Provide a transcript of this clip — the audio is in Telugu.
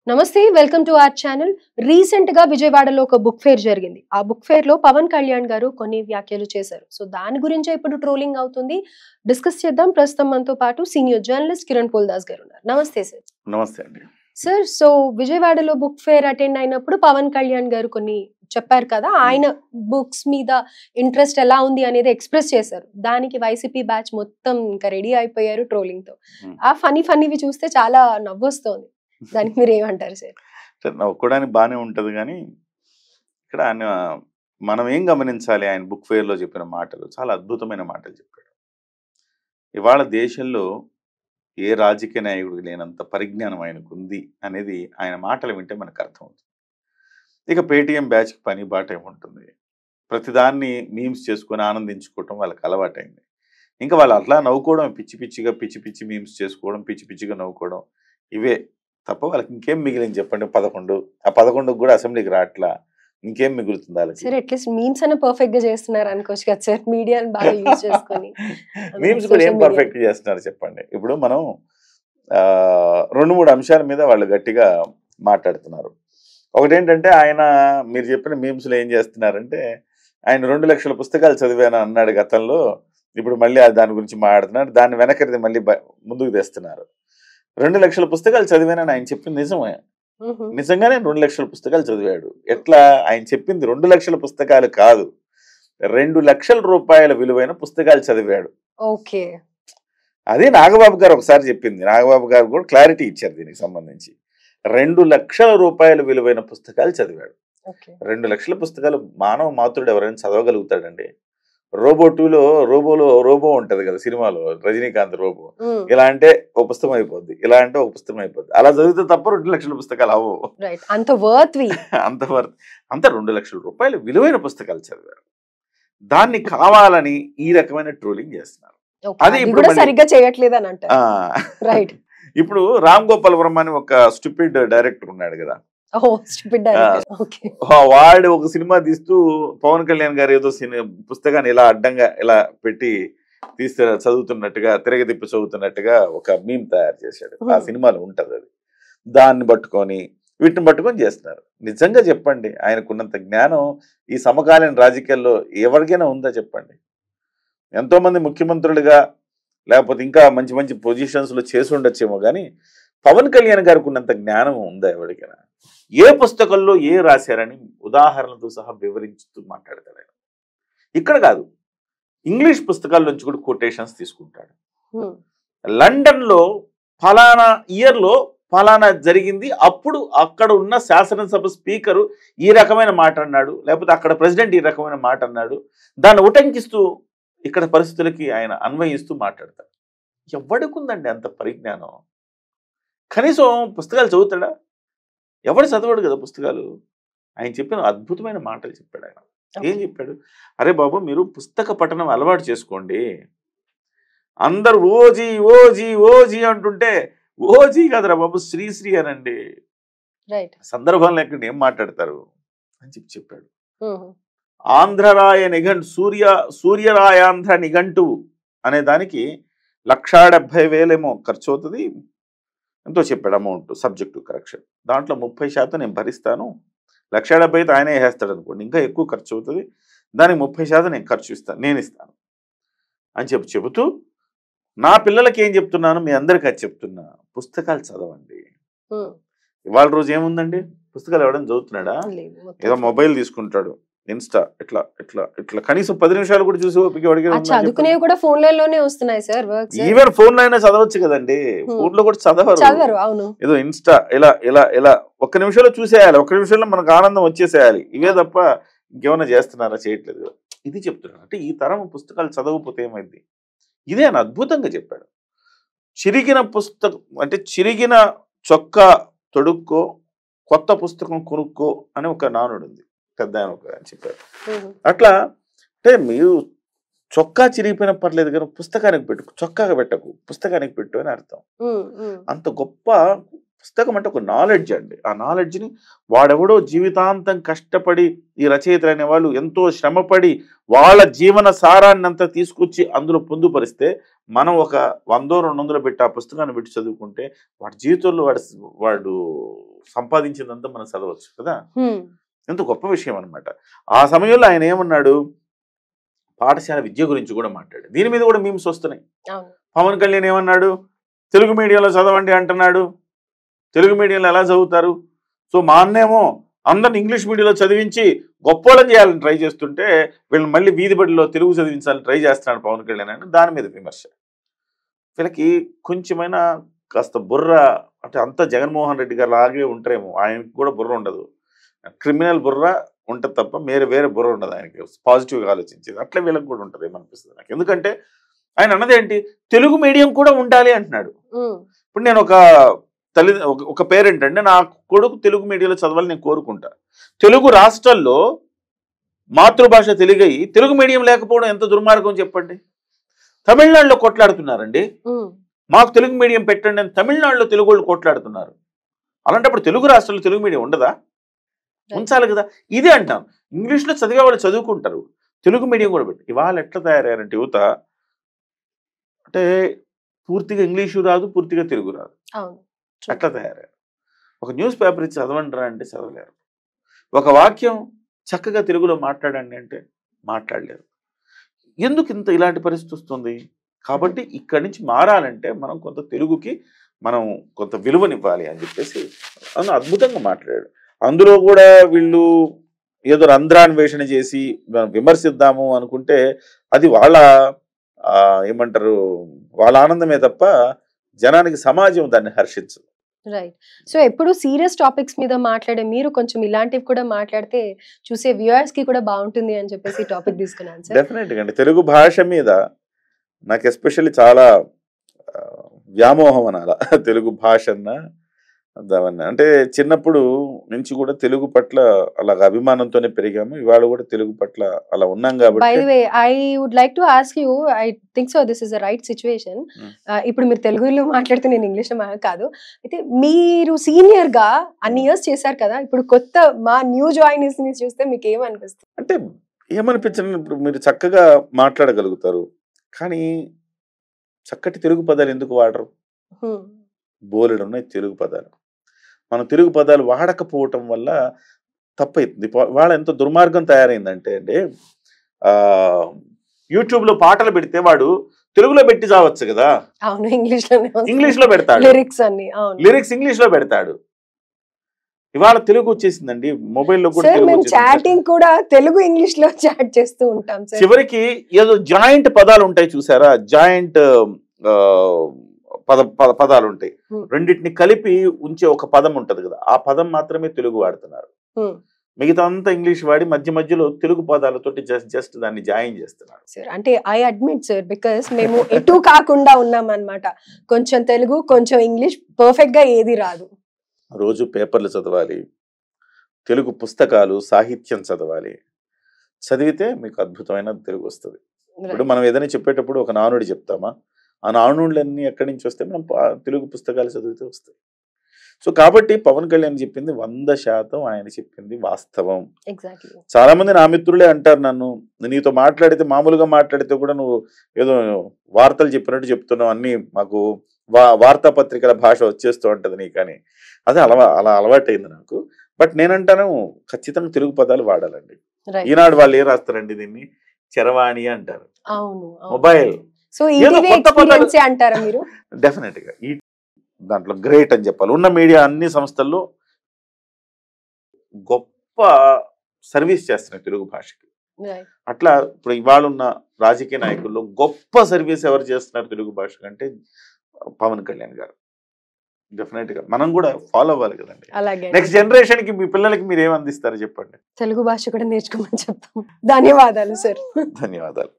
నమస్తే welcome to our channel. Recent గా విజయవాడలో ఒక బుక్ ఫేర్ జరిగింది. ఆ బుక్ ఫేర్ లో పవన్ కళ్యాణ్ గారు కొన్ని వ్యాఖ్యలు చేశారు. సో దాని గురించే ఇప్పుడు ట్రోలింగ్ అవుతుంది. డిస్కస్ చేద్దాం. ప్రస్తుతం మనతో పాటు సీనియర్ జర్నలిస్ట్ కిరణ్ పోల్దాస్ గారు ఉన్నారు. నమస్తే సార్. నమస్తే అండి. సార్, సో విజయవాడలో బుక్ ఫేర్ అటెండ్ అయినప్పుడు పవన్ కళ్యాణ్ గారు కొన్ని చెప్పారు కదా, ఆయన బుక్స్ మీద ఇంట్రెస్ట్ ఎలా ఉంది అనేది ఎక్స్ప్రెస్ చేశారు. దానికి వైసీపీ బ్యాచ్ మొత్తం ఇంకా రెడీ అయిపోయారు ట్రోలింగ్ తో. ఆ ఫన్నీవి చూస్తే చాలా నవ్వొస్తోంది. దానికి మీరు ఏమంటారు సార్? నవ్వుకోవడానికి బాగానే ఉంటుంది, కానీ ఇక్కడ ఆయన మనం ఏం గమనించాలి, ఆయన బుక్ ఫేర్లో చెప్పిన మాటలు చాలా అద్భుతమైన మాటలు చెప్పాడు. ఇవాళ దేశంలో ఏ రాజకీయ నాయకుడికి లేనంత పరిజ్ఞానం ఆయనకు ఉంది అనేది ఆయన మాటలు వింటే మనకు అర్థమవుతుంది. ఇక పేటీఎం బ్యాచ్కి పని బాట ఏముంటుంది, ప్రతిదాన్ని మీమ్స్ చేసుకొని ఆనందించుకోవటం వాళ్ళకి అలవాటైంది. ఇంకా వాళ్ళు అట్లా నవ్వుకోవడం, పిచ్చి పిచ్చి మీమ్స్ చేసుకోవడం, పిచ్చిగా నవ్వుకోవడం, ఇవే తప్ప వాళ్ళకి ఇంకేం మిగిలింది చెప్పండి. 11 ఆ 11 కూడా అసెంబ్లీకి రాట్లా, ఇంకేం మిగులుతుంది వాళ్ళకి? సార్ అట్లీస్ట్ మీమ్స్ అన్న పర్ఫెక్ట్ గా చేస్తున్నారు అనుకోవచ్చు కదా సార్, మీడియాని బాగా యూజ్ చేసుకొని. మీమ్స్ కూడా ఏం పర్ఫెక్ట్ చేస్తున్నారు చెప్పండి. ఇప్పుడు మనం 2-3 అంశాల మీద వాళ్ళు గట్టిగా మాట్లాడుతున్నారు. ఒకటేంటంటే, ఆయన మీరు చెప్పిన మీమ్స్లో ఏం చేస్తున్నారంటే, ఆయన 2 లక్షల పుస్తకాలు చదివాను అన్నాడు గతంలో, ఇప్పుడు మళ్ళీ దాని గురించి మాట్లాడుతున్నాడు. దాన్ని వెనకరిది మళ్ళీ ముందుకు తెస్తున్నారు. 2 లక్షల పుస్తకాలు చదివానని ఆయన చెప్పింది నిజమే. నిజంగానే 2 లక్షల పుస్తకాలు చదివాడు. ఎట్లా? ఆయన చెప్పింది 2 లక్షల పుస్తకాలు కాదు, 2 లక్షల రూపాయల విలువైన పుస్తకాలు చదివాడు. ఓకే, అది నాగబాబు గారు ఒకసారి చెప్పింది. నాగబాబు గారు కూడా క్లారిటీ ఇచ్చారు దీనికి సంబంధించి. 2 లక్షల రూపాయల విలువైన పుస్తకాలు చదివాడు. 2 లక్షల పుస్తకాలు మానవ మాతృడు ఎవరైనా చదవగలుగుతాడండి? రోబో 2లో రోబో ఉంటది కదా సినిమాలో, రజనీకాంత్ రోబో. ఇలా అంటే ఒక పుస్తకం అయిపోద్ది, ఇలా అంటే ఒక పుస్తకం అయిపోద్ది. అలా చదివితే తప్ప 2 లక్షల పుస్తకాలు అవ్వవు. అంత వర్త్ అంత 2 లక్షల రూపాయలు విలువైన పుస్తకాలు చదివారు. దాన్ని కావాలని ఈ రకమైన ట్రోలింగ్ చేస్తున్నారు. అది ఇప్పుడు సరిగ్గా చేయట్లేదు అని అంటారు. ఇప్పుడు రామ్ గోపాల్ వర్మ అని ఒక స్టూపిడ్ డైరెక్టర్ ఉన్నాడు కదా, వాడు ఒక సినిమా తీస్తూ పవన్ కళ్యాణ్ గారు ఏదో పుస్తకాన్ని ఇలా అడ్డంగా ఇలా పెట్టి తీస్తే చదువుతున్నట్టుగా, తిరగతిప్పి చదువుతున్నట్టుగా ఒక మీమ్ తయారు చేశాడు. ఆ సినిమాలో ఉంటది అది. దాన్ని పట్టుకొని వీటిని పట్టుకొని చేస్తున్నారు. నిజంగా చెప్పండి, ఆయనకున్నంత జ్ఞానం ఈ సమకాలీన రాజకీయాల్లో ఎవరికైనా ఉందా చెప్పండి? ఎంతో మంది ముఖ్యమంత్రులుగా లేకపోతే ఇంకా మంచి మంచి పొజిషన్స్ లో చేసి ఉండొచ్చేమో, కానీ పవన్ కళ్యాణ్ గారికి ఉన్నంత జ్ఞానం ఉందా ఎవరికైనా? ఏ పుస్తకంలో ఏ రాశారని ఉదాహరణలతో సహా వివరించుతూ మాట్లాడతాడు ఆయన. ఇక్కడ కాదు, ఇంగ్లీష్ పుస్తకాల నుంచి కూడా కొటేషన్స్ తీసుకుంటాడు. లండన్ లో ఫలానా ఇయర్ లో ఫలానా జరిగింది, అప్పుడు అక్కడ ఉన్న శాసనసభ స్పీకరు ఈ రకమైన మాట అన్నాడు, లేకపోతే అక్కడ ప్రెసిడెంట్ ఈ రకమైన మాట అన్నాడు, దాన్ని ఉటంకిస్తూ ఇక్కడ పరిస్థితులకి ఆయన అన్వయిస్తూ మాట్లాడతాడు. ఎవడికుందండి అంత పరిజ్ఞానం? కనీసం పుస్తకాలు చదువుతాడా? ఎవడు చదవడు కదా పుస్తకాలు. ఆయన చెప్పిన అద్భుతమైన మాటలు చెప్పాడు ఆయన. ఏం చెప్పాడు? అరే బాబు, మీరు పుస్తక పఠనం అలవాటు చేసుకోండి. అందరు ఓజీ ఓజీ ఓజీ అంటుంటే ఓజీ కదరా బాబు, శ్రీశ్రీ అనండి. సందర్భంలో ఎక్కడ ఏం మాట్లాడతారు అని చెప్పాడు. ఆంధ్రరాయ నిఘంటు, సూర్యరాయాంధ్ర నిఘంటు అనే దానికి 1,70,000 ఏమో ఖర్చు అవుతుంది, ఎంతో చెప్పాడు అమౌంట్, సబ్జెక్టు కరెక్షన్. దాంట్లో 30% నేను భరిస్తాను, 1,70,000 అయితే ఆయనే వేస్తాడు అనుకోండి, ఇంకా ఎక్కువ ఖర్చు అవుతుంది, దానికి 30% నేను ఇస్తాను అని చెబుతూ, నా పిల్లలకి ఏం చెప్తున్నాను, మీ అందరికీ అది చెప్తున్నా, పుస్తకాలు చదవండి. ఇవాళ రోజు ఏముందండి, పుస్తకాలు ఎవడైనా చదువుతున్నాడా? ఏదో మొబైల్ తీసుకుంటాడు, ఇన్స్టా ఇట్లా ఇట్లా ఇట్లా కనీసం 10 నిమిషాలు కూడా చూసి చదువుకునేవి కూడా ఫోన్లలోనే వస్తున్నాయి సార్. ఈవెన్ ఫోన్ లో అయినా చదవచ్చు కదండి, ఫోన్ లో కూడా చదవరు. ఏదో ఇన్స్టా ఇలా ఇలా ఇలా 1 నిమిషంలో చూసేయాలి, 1 నిమిషంలో మనకు ఆనందం వచ్చేసేయాలి, ఇవే తప్ప ఇంకేమైనా చేస్తున్నారా? చేయట్లేదు. ఇది చెప్తున్నాను. అంటే ఈ తరం పుస్తకాలు చదవకపోతే ఏమైంది? ఇదే అని అద్భుతంగా చెప్పాడు. చిరిగిన పుస్తకం అంటే చిరిగిన చొక్కా తొడుక్కో, కొత్త పుస్తకం కొనుక్కో అని ఒక నానుడు ఉంది, పెద్ద ఆయన చెప్పారు. అట్లా అంటే మీరు చొక్కా చిరిగిపోయినా పర్లేదు కానీ పుస్తకానికి పెట్టు, చొక్కాగా పెట్టకు, పుస్తకానికి పెట్టు అని అర్థం. అంత గొప్ప పుస్తకం అంటే ఒక నాలెడ్జ్ అండి. ఆ నాలెడ్జ్ని వాడెవడో జీవితాంతం కష్టపడి, ఈ రచయితలు అనే వాళ్ళు ఎంతో శ్రమపడి వాళ్ళ జీవన సారాన్ని అంతా తీసుకొచ్చి అందులో పొందుపరిస్తే, మనం ఒక 100-200 పెట్టి ఆ పుస్తకాన్ని పెట్టి చదువుకుంటే వాడి జీవితంలో వాడు సంపాదించిందంతా మనం చదవచ్చు కదా, ఎంత గొప్ప విషయం అనమాట. ఆ సమయంలో ఆయన ఏమన్నాడు, పాఠశాల విద్య గురించి కూడా మాట్లాడాడు. దీని మీద కూడా మీమ్స్ వస్తున్నాయి. పవన్ కళ్యాణ్ ఏమన్నాడు, తెలుగు మీడియంలో చదవండి అంటున్నాడు, తెలుగు మీడియంలో ఎలా చదువుతారు, సో మా అన్నేమో అందరిని ఇంగ్లీష్ మీడియంలో చదివించి గొప్పోళ్ళని చేయాలని ట్రై చేస్తుంటే వీళ్ళని మళ్ళీ వీధి బడిలో తెలుగు చదివించాలని ట్రై చేస్తున్నాడు పవన్ కళ్యాణ్ అని దాని మీద విమర్శ. వీళ్ళకి కొంచెమైనా కాస్త బుర్ర, అంటే అంత జగన్మోహన్ రెడ్డి గారు లాగే ఉంటారేమో, ఆయనకి కూడా బుర్ర ఉండదు, క్రిమినల్ బుర్ర ఉంటుంది తప్ప వేరే బుర్ర ఉండదు ఆయనకి, పాజిటివ్గా ఆలోచించేది. అట్లా వీళ్ళకి కూడా ఉంటుంది ఏమనిపిస్తుంది నాకు. ఎందుకంటే ఆయన అన్నది ఏంటి, తెలుగు మీడియం కూడా ఉండాలి అంటున్నాడు. ఇప్పుడు నేను ఒక పేరెంట్ అంటే నా కొడుకు తెలుగు మీడియంలో చదవాలని నేను కోరుకుంటా. తెలుగు రాష్ట్రాల్లో మాతృభాష తెలుగు అయ్యి తెలుగు మీడియం లేకపోవడం ఎంత దుర్మార్గం చెప్పండి. తమిళనాడులో కొట్లాడుతున్నారండి, మాకు తెలుగు మీడియం పెట్టండి అని తమిళనాడులో తెలుగు వాళ్ళు కొట్లాడుతున్నారు. అలాంటప్పుడు తెలుగు రాష్ట్రాల్లో తెలుగు మీడియం ఉండదా? ఉంచాలి కదా. ఇదే అంటాం, ఇంగ్లీష్లో చదివే వాళ్ళు చదువుకుంటారు, తెలుగు మీడియం కూడా పెట్టి. ఇవాళ ఎట్లా తయారయ్యారంటే యువత, అంటే పూర్తిగా ఇంగ్లీషు రాదు, పూర్తిగా తెలుగు రాదు, అట్లా తయారయ్యారు. ఒక న్యూస్ పేపర్ ఇచ్చి చదవండిరా అంటే చదవలేరు, ఒక వాక్యం చక్కగా తెలుగులో మాట్లాడండి అంటే మాట్లాడలేరు. ఎందుకు ఇలాంటి పరిస్థితి వస్తుంది? కాబట్టి ఇక్కడి నుంచి మారాలంటే మనం కొంత తెలుగుకి మనం కొంత విలువనివ్వాలి అని చెప్పేసి అద్భుతంగా మాట్లాడాడు. అందులో కూడా వీళ్ళు ఏదో రంధ్రాన్వేషణ చేసి విమర్శిద్దాము అనుకుంటే అది వాళ్ళ ఏమంటారు, వాళ్ళ ఆనందమే తప్ప జనానికి సమాజం దాన్ని హర్షించదు. రైట్. సో ఎప్పుడు సీరియస్ టాపిక్స్ మీద మాట్లాడే మీరు కొంచెం ఇలాంటివి కూడా మాట్లాడితే చూసే వ్యూయర్స్ కి కూడా బాగుంటుంది అని చెప్పేసి టాపిక్ తీసుకున్నాను సార్. డెఫినెట్ గా అండి, తెలుగు భాష మీద నాకు ఎస్పెషల్లీ చాలా వ్యామోహం అనాల. తెలుగు భాష అంటే చిన్నప్పుడు నుంచి కూడా తెలుగు పట్ల అలాగ అభిమానంతోనే పెరిగాము. ఇవాళ కూడా తెలుగు పట్ల అలా ఉన్నాం కాబట్టి. By the way I would like to ask you, I think so this is the right situation. ఇప్పుడు మీరు తెలుగులో మాట్లాడితే నేను ఇంగ్లీష్ లో కాదు, అయితే మీరు సీనియర్ గా అన్ని ఇయర్స్ చేశారు కదా, ఇప్పుడు కొత్త మా న్యూ జాయినీస్ ని చూస్తే మీకు ఏమనిపిస్తుంది? అంటే ఏమనిపించండి, ఇప్పుడు మీరు చక్కగా మాట్లాడగలుగుతారు, కానీ చక్కటి తెలుగు పదాలు ఎందుకు వాడరు? బోలెడు ఉన్నాయి తెలుగు పదాలు. మనం తెలుగు పదాలు వాడకపోవటం వల్ల తప్పైతుంది. వాళ్ళ ఎంత దుర్మార్గం తయారైందంటే అండి, యూట్యూబ్ లో పాటలు పెడితే వాడు తెలుగులో పెట్టి చావచ్చు కదా, ఇంగ్లీష్ లో పెడతాడు, లిరిక్స్ ఇంగ్లీష్ లో పెడతాడు. ఇవాళ తెలుగు వచ్చేసిందండి, మొబైల్లో కూడా చాటింగ్ కూడా తెలుగు ఇంగ్లీష్ లో చాట్ చేస్తూ ఉంటాం. చివరికి ఏదో జాయింట్ పదాలు ఉంటాయి చూసారా, జాయింట్ పదాలు ఉంటాయి, రెండింటిని కలిపి ఉంచే ఒక పదం ఉంటది కదా, ఆ పదం మాత్రమే తెలుగు వాడుతున్నారు. మిగతా అంతా ఇంగ్లీష్ వాడి మధ్య మధ్యలో తెలుగు పదాలతోటి జస్ట్ దాన్ని జాయిన్ చేస్తున్నారు. అంటే ఐ అడ్మిట్ సార్, బికాస్ మేము ఎటు కాకుండా ఉన్నాం అన్నమాట. కొంచెం తెలుగు కొంచెం ఇంగ్లీష్, పర్ఫెక్ట్ గా ఏది రాదు. రోజు పేపర్లు చదవాలి, తెలుగు పుస్తకాలు సాహిత్యం చదవాలి, చదివితే మీకు అద్భుతమైన తెలుగు వస్తుంది. ఇప్పుడు మనం ఏదైనా చెప్పేటప్పుడు ఒక నానుడి చెప్తామా, ఆ నానుళ్ళన్నీ ఎక్కడి నుంచి వస్తే మనం తెలుగు పుస్తకాలు చదివితే వస్తాయి. సో కాబట్టి పవన్ కళ్యాణ్ చెప్పింది 100% ఆయన చెప్పింది వాస్తవం. చాలా మంది నా మిత్రులే అంటారు నన్ను, నీతో మాట్లాడితే మామూలుగా మాట్లాడితే కూడా నువ్వు ఏదో వార్తలు చెప్పినట్టు చెప్తున్నావు, అన్ని మాకు వార్తాపత్రికల భాష వచ్చేస్తూ ఉంటది నీకని. అదే అలా అలవాటైంది నాకు. బట్ నేనంటాను ఖచ్చితంగా తెలుగు పదాలు వాడాలండి. ఈనాడు వాళ్ళు ఏం రాస్తారండి, దీన్ని చరవాణి అంటారు, మొబైల్, డెఫినెట్ గా ఈ దాంట్లో గ్రేట్ అని చెప్పాలి. ఉన్న మీడియా అన్ని సంస్థల్లో గొప్ప సర్వీస్ చేస్తున్నాయి తెలుగు భాషకి. అట్లా ఇప్పుడు ఇవాళ ఉన్న రాజకీయ నాయకుల్లో గొప్ప సర్వీస్ ఎవరు చేస్తున్నారు తెలుగు భాష అంటే పవన్ కళ్యాణ్ గారు. డెఫినెట్ గా మనం కూడా ఫాలో అవ్వాలి కదండి. నెక్స్ట్ జనరేషన్ కి మీ పిల్లలకి మీరు ఏం అందిస్తారు చెప్పండి. తెలుగు భాష కూడా నేర్చుకోమని చెప్తాం. ధన్యవాదాలు సార్. ధన్యవాదాలు.